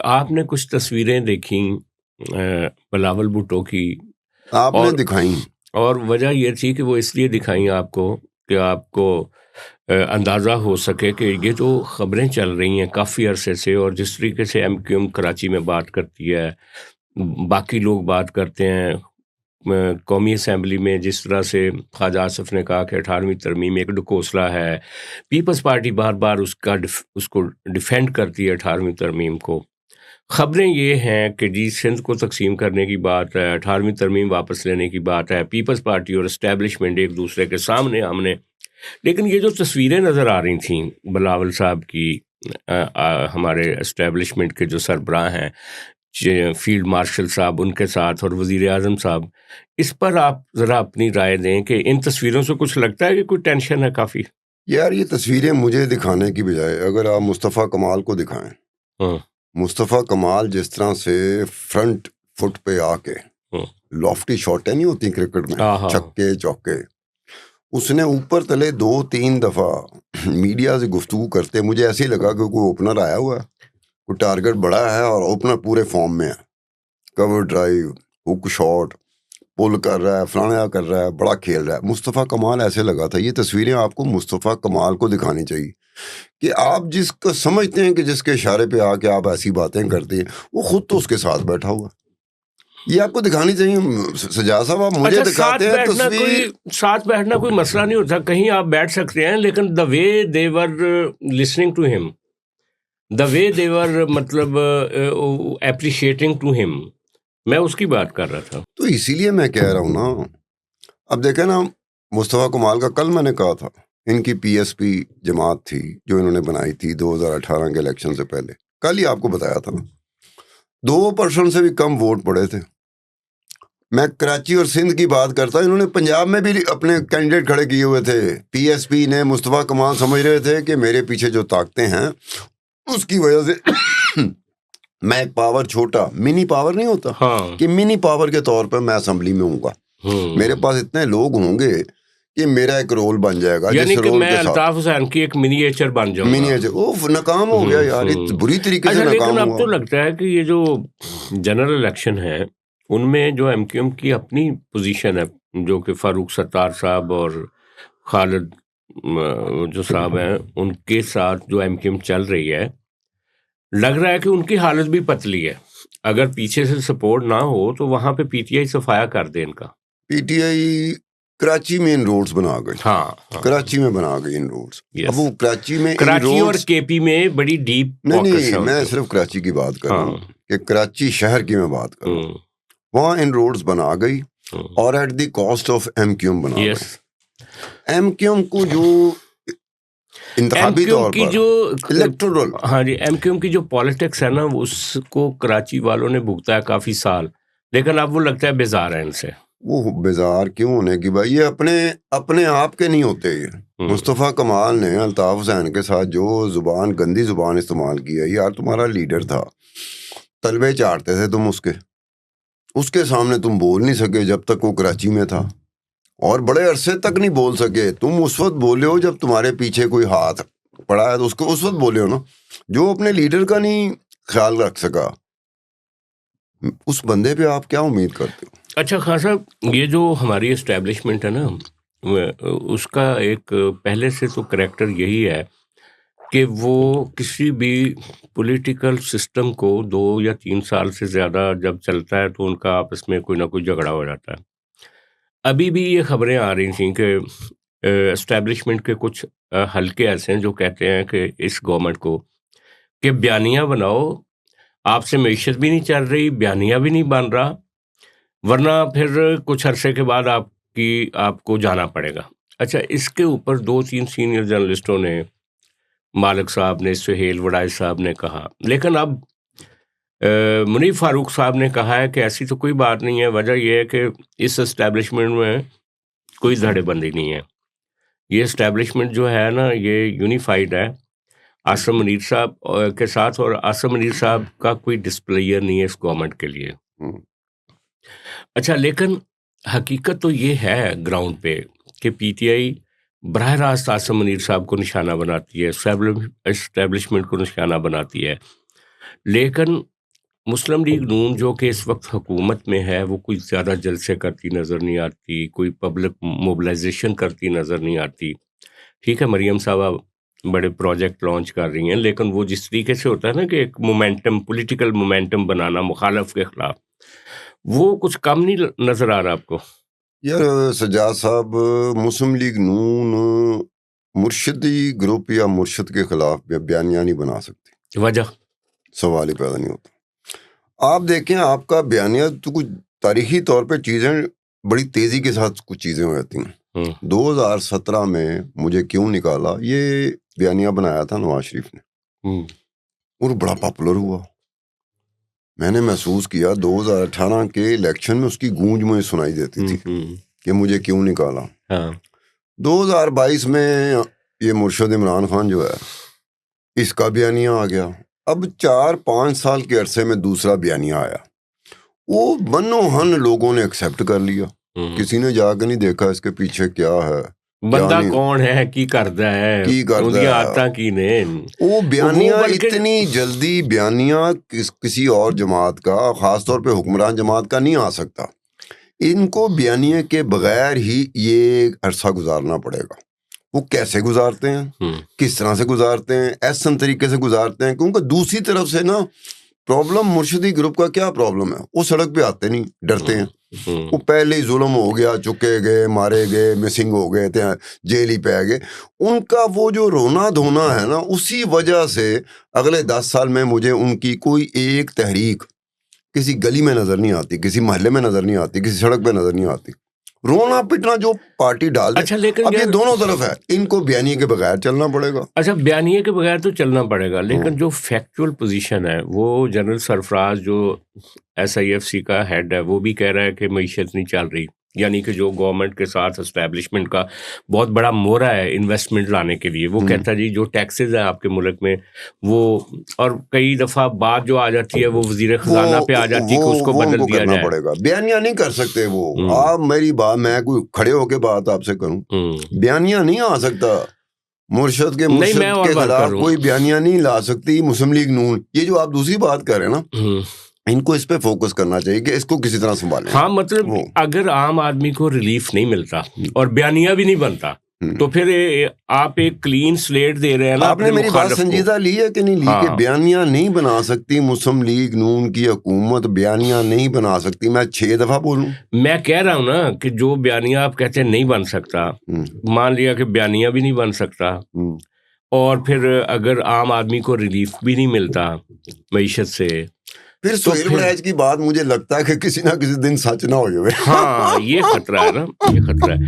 آپ نے کچھ تصویریں دیکھیں بلاول بھٹو کی، آپ نے اور دکھائیں، اور وجہ یہ تھی کہ وہ اس لیے دکھائیں آپ کو کہ آپ کو اندازہ ہو سکے کہ یہ جو خبریں چل رہی ہیں کافی عرصے سے، اور جس طریقے سے ایم کیو ایم کراچی میں بات کرتی ہے، باقی لوگ بات کرتے ہیں قومی اسمبلی میں، جس طرح سے خواجہ آصف نے کہا کہ 18ویں ترمیم ایک ڈکوسلا ہے، پیپلز پارٹی بار بار اس کو ڈیفینڈ کرتی ہے 18ویں ترمیم کو. خبریں یہ ہیں کہ جی سندھ کو تقسیم کرنے کی بات ہے، 18ویں ترمیم واپس لینے کی بات ہے، پیپلز پارٹی اور اسٹیبلشمنٹ ایک دوسرے کے سامنے آمنے. لیکن یہ جو تصویریں نظر آ رہی تھیں بلاول صاحب کی، ہمارے اسٹیبلشمنٹ کے جو سربراہ ہیں فیلڈ مارشل صاحب ان کے ساتھ، اور وزیر اعظم صاحب، اس پر آپ ذرا اپنی رائے دیں کہ ان تصویروں سے کچھ لگتا ہے کہ کوئی ٹینشن ہے کافی؟ یار یہ تصویریں مجھے دکھانے کی بجائے اگر آپ مصطفیٰ کمال کو دکھائیں، مصطفیٰ کمال جس طرح سے فرنٹ فٹ پہ آ کے لافٹی شاٹیں نہیں ہوتی کرکٹ میں، چھکے چوکے، اس نے اوپر تلے 2-3 دفعہ میڈیا سے گفتگو کرتے مجھے ایسے ہی لگا کہ کوئی اوپنر آیا ہوا ہے، کوئی ٹارگٹ بڑا ہے اور اوپنر پورے فارم میں ہے، کور ڈرائیو، ہک شاٹ، پل کر رہا ہے، فلانا کر رہا ہے، بڑا کھیل رہا ہے. مصطفیٰ کمال ایسے لگا تھا. یہ تصویریں آپ کو مصطفیٰ کمال کو دکھانی چاہیے کہ آپ جس کو سمجھتے ہیں کہ جس کے اشارے پہ آ کے آپ ایسی باتیں کرتے ہیں، وہ خود تو اس کے ساتھ بیٹھا ہوا. یہ آپ کو دکھانی چاہیے. سجاد صاحب آپ مجھے دکھاتے ہیں تصویر. ساتھ بیٹھنا کوئی مسئلہ نہیں ہوتا، کہیں آپ بیٹھ سکتے ہیں، لیکن دا وے دے ور لسننگ ٹو ہم، دا وے دے ور مطلب اپریشیٹنگ ٹو ہم، میں اس کی بات کر رہا تھا. تو اسی لیے میں کہہ رہا ہوں نا، اب دیکھیں نا مصطفیٰ کمال کا کل میں نے کہا تھا ان کی پی ایس پی جماعت تھی جو انہوں نے بنائی تھی 2018 کے الیکشن سے پہلے، کل ہی آپ کو بتایا تھا نا، 2% سے بھی کم ووٹ پڑے تھے. میں کراچی اور سندھ کی بات کرتا ہوں، انہوں نے پنجاب میں بھی اپنے کینڈیڈیٹ کھڑے کیے ہوئے تھے. پی ایس پی نے مصطفیٰ کمال سمجھ رہے تھے کہ میرے پیچھے جو طاقتیں ہیں اس کی وجہ سے میں ایک پاور، چھوٹا منی پاور نہیں ہوتا کہ منی پاور کے طور پہ میں اسمبلی میں ہوں گا، میرے پاس اتنے لوگ ہوں گے کہ میرا ایک رول بن جائے گا، یعنی جس کہ رول میں کے ساتھ الطاف حسین کی ایک منی ایچر بن جاؤں گا. منی ایچر ناکام ہو گیا یار، بری طریقے سے ناکام ہوا. لیکن اب تو لگتا ہے کہ یہ جو جنرل الیکشن ہے ان میں جو ایم کیو ایم کی اپنی پوزیشن ہے، جو کہ فاروق ستار صاحب اور خالد جو صاحب ہیں ان کے ساتھ جو ایم کیو ایم چل رہی ہے، لگ رہا ہے کہ ان کی حالت بھی پتلی ہے. اگر پیچھے سے سپورٹ نہ ہو تو وہاں پہ پی ٹی آئی صفایا کر دے ان کا. پی ٹی آئی کراچی میں ان روڈز بنا گئی، کراچی میں بنا گئی ان روڈز. اب وہ کراچی اور کے پی میں بڑی ڈیپ نہیں، میں صرف کراچی کی بات کر رہا ہوں کہ کراچی شہر کی میں بات کر رہا ہوں. وہاں ان روڈز بنا گئی اور at the cost of M Q M بنا گئی. ایم کیو ایم کو جو انتخابی طور پر جو الیکٹورل، ایم کیو ایم کی جو پالیٹکس ہے نا، اس کو کراچی والوں نے بھگتا ہے کافی سال، لیکن اب وہ لگتا ہے بیزار ہے ان سے. وہ بیزار کیوں ہونے کی بھائی، یہ اپنے آپ کے نہیں ہوتے. یہ مصطفیٰ کمال نے الطاف حسین کے ساتھ جو گندی زبان استعمال کی ہے، یار تمہارا لیڈر تھا، تلوے چاٹتے تھے تم اس کے سامنے تم بول نہیں سکے جب تک وہ کراچی میں تھا، اور بڑے عرصے تک نہیں بول سکے. تم اس وقت بولے ہو جب تمہارے پیچھے کوئی ہاتھ پڑا ہے، تو اس کو اس وقت بولے ہو نا. جو اپنے لیڈر کا نہیں خیال رکھ سکا، اس بندے پہ آپ کیا امید کرتے ہو؟ اچھا خان صاحب، یہ جو ہماری اسٹیبلشمنٹ ہے نا، اس کا ایک پہلے سے تو کریکٹر یہی ہے کہ وہ کسی بھی پولیٹیکل سسٹم کو 2 یا 3 سال سے زیادہ جب چلتا ہے تو ان کا آپس میں کوئی نہ کوئی جھگڑا ہو جاتا ہے. ابھی بھی یہ خبریں آ رہی تھیں کہ اسٹیبلشمنٹ کے کچھ حلقے ایسے ہیں جو کہتے ہیں کہ اس گورنمنٹ کو کہ بیانیہ بناؤ، آپ سے معیشت بھی نہیں چل رہی، بیانیہ بھی نہیں بن رہا، ورنہ پھر کچھ عرصے کے بعد آپ کو جانا پڑے گا. اچھا، اس کے اوپر 2-3 سینئر جرنلسٹوں نے، مالک صاحب نے، سہیل وڑائے صاحب نے کہا، لیکن اب منیف فاروق صاحب نے کہا ہے کہ ایسی تو کوئی بات نہیں ہے. وجہ یہ ہے کہ اس اسٹیبلشمنٹ میں کوئی دھڑے بندی نہیں ہے. یہ اسٹیبلشمنٹ جو ہے نا، یہ یونیفائڈ ہے عاصم منیر صاحب کے ساتھ، اور عاصم منیر صاحب کا کوئی ڈسپلیئر نہیں ہے اس گورنمنٹ کے لیے. اچھا، لیکن حقیقت تو یہ ہے گراؤنڈ پہ کہ پی ٹی آئی براہ راست عاصم منیر صاحب کو نشانہ بناتی ہے، اسٹیبلشمنٹ کو نشانہ بناتی ہے. لیکن مسلم لیگ نون جو کہ اس وقت حکومت میں ہے وہ کوئی زیادہ جلسے کرتی نظر نہیں آتی, کوئی پبلک موبلائزیشن کرتی نظر نہیں آتی. ٹھیک ہے, مریم صاحبہ بڑے پروجیکٹ لانچ کر رہی ہیں, لیکن وہ جس طریقے سے ہوتا ہے نا کہ ایک مومنٹم, پولیٹیکل مومنٹم بنانا مخالف کے خلاف, وہ کچھ کم نہیں نظر آ رہا آپ کو؟ یار سجاد صاحب, مسلم لیگ نون مرشدی گروپ یا مرشد کے خلاف بیانیہ نہیں بنا سکتی. وجہ سوال ہی پیدا نہیں ہوتا. آپ دیکھیں, آپ کا بیانیہ تو کچھ تاریخی طور پہ چیزیں بڑی تیزی کے ساتھ کچھ چیزیں ہو جاتی ہیں. 2017 میں مجھے کیوں نکالا, یہ بیانیہ بنایا تھا نواز شریف نے, اور بڑا پاپولر ہوا. میں نے محسوس کیا 2018 کے الیکشن میں اس کی گونج مجھے سنائی دیتی تھی کہ مجھے کیوں نکالا. 2022 میں یہ مرشد عمران خان جو ہے, اس کا بیانیہ آ گیا. اب 4-5 سال کے عرصے میں دوسرا بیانیہ آیا, وہ بنو ہن لوگوں نے ایکسیپٹ کر لیا. کسی نے جا کے نہیں دیکھا اس کے پیچھے کیا ہے, بندہ کون ہے, کی کردا ہے, وہ بیانیہ اتنی جلدی بیانیہ کسی اور جماعت کا, خاص طور پہ حکمران جماعت کا نہیں آ سکتا. ان کو بیانیے کے بغیر ہی یہ عرصہ گزارنا پڑے گا. وہ کیسے گزارتے ہیں, کس طرح سے گزارتے ہیں, ایسن طریقے سے گزارتے ہیں, کیونکہ دوسری طرف سے نا پرابلم مرشدی گروپ کا کیا پرابلم ہے, وہ سڑک پہ آتے نہیں, ڈرتے ہیں. وہ پہلے ہی ظلم ہو گیا, چکے گئے, مارے گئے, مسنگ ہو گئے تھے, جیل ہی پہ گئے. ان کا وہ جو رونا دھونا ہے نا, اسی وجہ سے اگلے 10 سال میں مجھے ان کی کوئی ایک تحریک کسی گلی میں نظر نہیں آتی, کسی محلے میں نظر نہیں آتی, کسی سڑک پہ نظر نہیں آتی. رونا پٹنا جو پارٹی ڈال دے. اچھا, لیکن اب یہ دونوں طرف ہے, ان کو بیانیے کے بغیر چلنا پڑے گا. اچھا, بیانیے کے بغیر تو چلنا پڑے گا, لیکن جو فیکچول پوزیشن ہے, وہ جنرل سرفراز جو SIFC کا ہیڈ ہے, وہ بھی کہہ رہا ہے کہ معیشت نہیں چل رہی. یعنی کہ جو گورنمنٹ کے ساتھ اسٹیبلشمنٹ کا بہت بڑا مورا ہے انویسٹمنٹ لانے کے لیے, وہ کہتا ہے جی جو ٹیکسز ہیں آپ کے ملک میں وہ, اور کئی دفعہ بات جو آ جاتی ہے وہ وزیر خزانہ پہ آ جاتی ہے کہ اس کو بدل دیا جائے. پڑے گا. بیانیہ نہیں کر سکتے وہ. آپ میری بات, میں کوئی کھڑے ہو کے بات آپ سے کروں, بیانیہ نہیں آ سکتا. مرشد کے خلاف کوئی بیانیہ نہیں لا سکتی مسلم لیگ نون. یہ جو آپ دوسری بات کر رہے ہیں نا, ان کو اس پہ فوکس کرنا چاہیے کہ اس کو کسی طرح سنبھالیں. ہاں, مطلب اگر عام آدمی کو ریلیف نہیں ملتا اور بیانیہ بھی نہیں بنتا تو پھر آپ ایک کلین سلیٹ دے رہے ہیں نا. آپ نے میری بات سنجیدہ لی ہے کہ نہیں لی, کہ بیانیہ نہیں بنا سکتی مسلم لیگ نون کی حکومت, بیانیہ نہیں بنا سکتی. میں 6 دفعہ بولوں, میں کہہ رہا ہوں نا کہ جو بیانیہ آپ کہتے ہیں نہیں بن سکتا, مان لیا کہ بیانیہ بھی نہیں بن سکتا, اور پھر اگر عام آدمی کو ریلیف بھی نہیں ملتا معیشت سے, پھر سہیل بڑیچ کی بات مجھے لگتا ہے کہ کسی نہ کسی دن سچ نہ ہو جائے. ہاں, یہ خطرہ ہے نا, یہ خطرہ ہے.